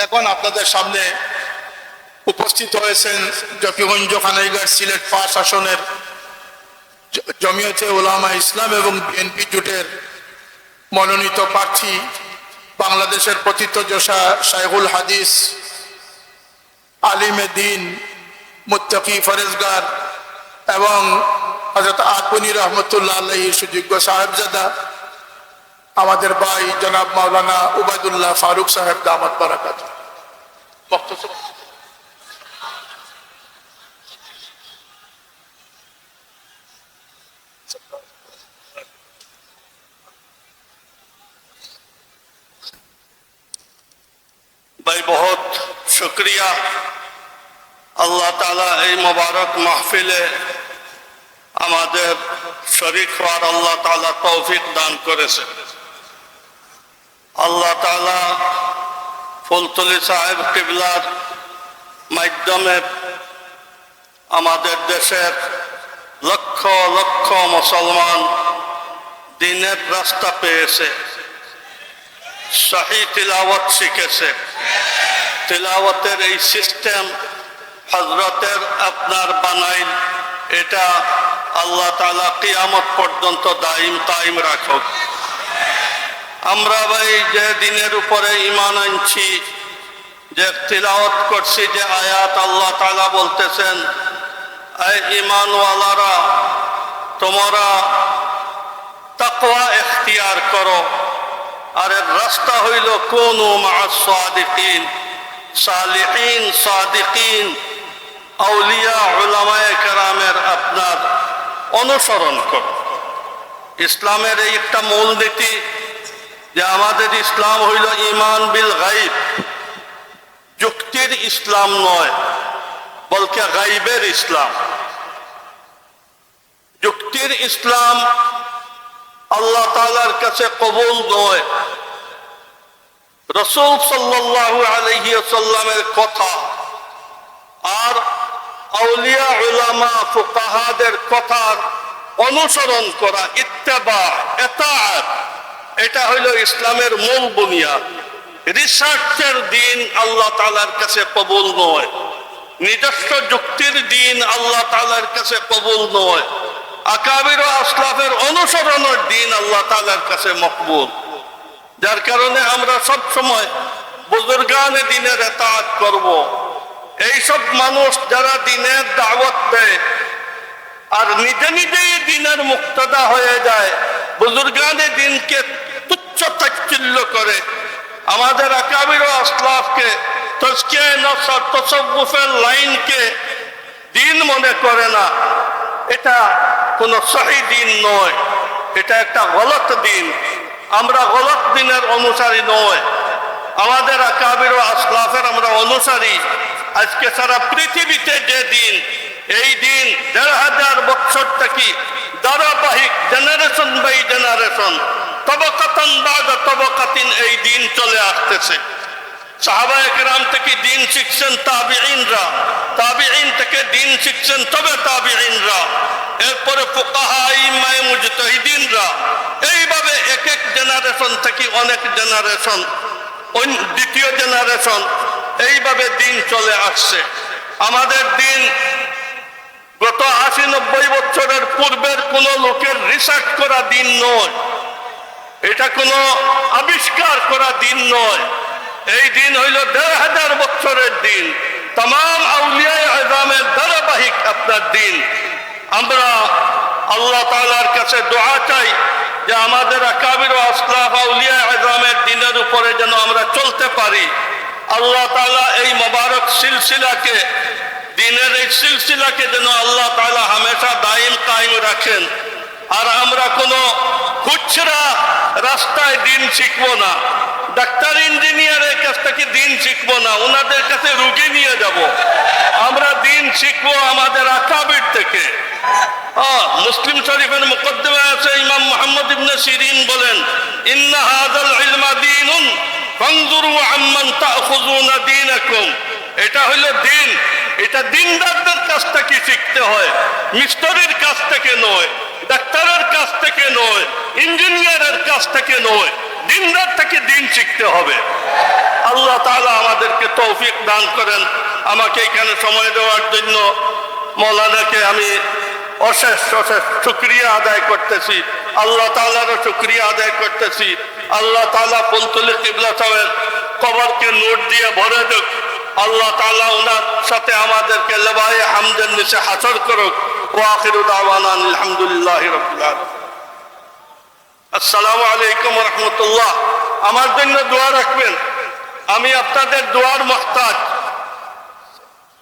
এখন আপনাদের সামনে উপস্থিত হয়েছেন জকিগঞ্জ খানাইঘাট সিলেট ৫ আসনের জমিয়তে উলামা ইসলাম এবং বিএনপি জোটের মনোনীত প্রার্থী বাংলাদেশের প্রথিতযশা শাইখুল হাদিস আলিমে দ্বীন মুত্তাকি ফরেজগার এবং হযরত আতবনী রহমতুল্লাহ আলাইহির সুযোগ্য সাহেবজাদা আমাদের ভাই জনাব মাওলানা উবাইদুল্লাহ ফারুক সাহেব দামাত বারাকাতুহু। भाई बहुत शुक्रिया अल्लाह ताला এই মুবারক মাহফিলে আমাদের শরীক হওয়ার আল্লাহ তাআলা তৌফিক দান করেছেন। আল্লাহ তাআলা ফুলতলি সাহেব কিবলার মাধ্যমে আমাদের দেশের লক্ষ লক্ষ মুসলমান দ্বীনের রাস্তা পেয়েছে, সহি তিলাওয়াত শিখেছে। তিলাওয়াতের এই সিস্টেম হযরতের আপনার বানাইল, এটা আল্লাহ তাআলা কিয়ামত পর্যন্ত দাইম কায়েম রাখুক। আমরা ভাই যে দিনের উপরে ঈমান আনছি, যে তিলাওয়াত করছি, যে আয়াত আল্লাহ তাআলা বলতেছেন, এই ঈমানওয়ালারা তোমরা তাকওয়া ইখতিয়ার করো, আর এর রাস্তা হইল কুনু মা'আস সাদিকিন, সালিহিন সাদিকিন আউলিয়া উলামায়ে কেরামের আপনার অনুসরণ করো। ইসলামের এই একটা মূলনীতি যে আমাদের ইসলাম হইল ঈমান বিল গায়ব, যুক্তির ইসলাম নয় বলকে গায়বের ইসলাম। যুক্তির ইসলাম আল্লাহ তাআলার কাছে কবুল নয়। রাসূল সাল্লাল্লাহু আলাইহি ওয়াসাল্লামের কথা আর আউলিয়া উলামা ফুকাহাদের কথার অনুসরণ করা, ইত্তেবা ইতাআত, এটা হইল ইসলামের মূল বুনিয়াদ। রিসার্চের দিন আল্লাহ তাআলার কাছে কবুল নয়, নিজস্ব যুক্তির দিন আল্লাহ তাআলার কাছে কবুল নয়, আকাবির ও আসলাফের অনুসরণের দিন আল্লাহ তাআলার কাছে মকবুল। যার কারণে আমরা সব সময় বুজুর্গানে দ্বীনের ইতাআত করব। এইসব মানুষ যারা দ্বীনের দাওয়াত দেয় আর নিজে নিজেই দ্বীনের মুক্তাদা হয়ে যায়, বুজুর্গানে দ্বীনকে তুচ্ছ তাচ্ছিল্য করে, আমাদের আকাবির ও আসলাফকে তাজকিয়া নফস আর তাসাউফের লাইনকে দ্বীন মনে করে না, এটা কোনো সহি দ্বীন নয়, এটা একটা গলত দ্বীন। আমরা গলত দ্বীনের অনুসারী নয়, আমাদের আকাবির ও আসলাফের আমরা অনুসারী। আজকে সারা পৃথিবীতে যে দিন, এই দিন ১৫০০ বছর থেকে ধারাবাহিক জেনারেশন বাই জেনারেশন, তবকাতান বাদা তবকাতিন এই দিন চলে আসতেছে। সাহাবায়ে কেরাম থেকে দিন শিখছেন তাবিঈনরা, তাবিঈন থেকে দিন শিখছেন তবে তাবিঈনরা, এরপরে ফুকাহা আইম্মায়ে মুজতাহিদিনরা, এইভাবে এক এক জেনারেশন থেকে অনেক জেনারেশন, দ্বিতীয় জেনারেশন, এইভাবে দিন চলে আসছে। আমাদের দিন গত ৮০-৯০ বছরের পূর্বের কোন লোকের রিসার্চ করা দিন নয়, এটা কোনো আবিষ্কার করা দিন নয়। এই দিন হইল ১৫০০ বছরের দিন, तमाम আউলিয়ায়ে আযমের ধারাবাহিক আপনার দিন। আমরা আল্লাহ তাআলার কাছে দোয়া চাই যে আমাদের আকাবির ও আসলাফ আউলিয়ায়ে আযমের দিনের উপরে যেন আমরা চলতে পারি। আল্লাহ তাআলা এই মুবারক সিলসিলাকে, দিনের এই সিলসিলাকে যেন আল্লাহ তাআলা হামেশা দাইম কায়েম রাখেন। আর আমরা কোনো খুচরা রাস্তায় দিন শিখবো না, ডাক্তার ইঞ্জিনিয়ারের কাছ থেকে দিন শিখবো না, ওনাদের কাছে রুগী নিয়ে যাব। আমরা দিন শিখবো আমাদের আকাবির থেকে। মুসলিম শরীফের মুকদ্দমায় আছে, ইমাম মুহাম্মদ ইবনে সিরিন বলেন, ইন্না হাযাল ইলমা দীনুন ফানজুরু আম্মান তাখুযুনা দীনাকুম। এটা হলো দিন, এটা দিনদারদের কাছ থেকে শিখতে হয়, মিস্ত্রির কাছ থেকে নয়, ডাক্তারের কাছ থেকে নয়, ইঞ্জিনিয়ারের কাছ থেকে নয়, দিনদার থেকে দিন শিখতে হবে। আল্লাহ তাআলা আমাদেরকে তৌফিক দান করেন। আমাকে এখানে সময় দেওয়ার জন্য মৌলানাকে আমি অশেষ অশেষ শুকরিয়া আদায় করতেছি। আল্লাহ তাআলারও শুকরিয়া আদায় করতেছি। আল্লাহ তাআলা ফুলতলি কিবলা সাহেবের কবরকে নূর দিয়ে ভরে দেখ। আল্লাহ তাআলা ওনার সাথে আমাদেরকে লেবায়ে হামদের নিচে হাসর করুক। ওয়া আখিরু দাওয়ানা আলহামদুলিল্লাহি রাব্বিল আলামিন। আসসালামু আলাইকুম ওয়া রাহমাতুল্লাহ। আমার জন্য দোয়া রাখবেন, আমি আপনাদের দোয়ার মুহতাজ।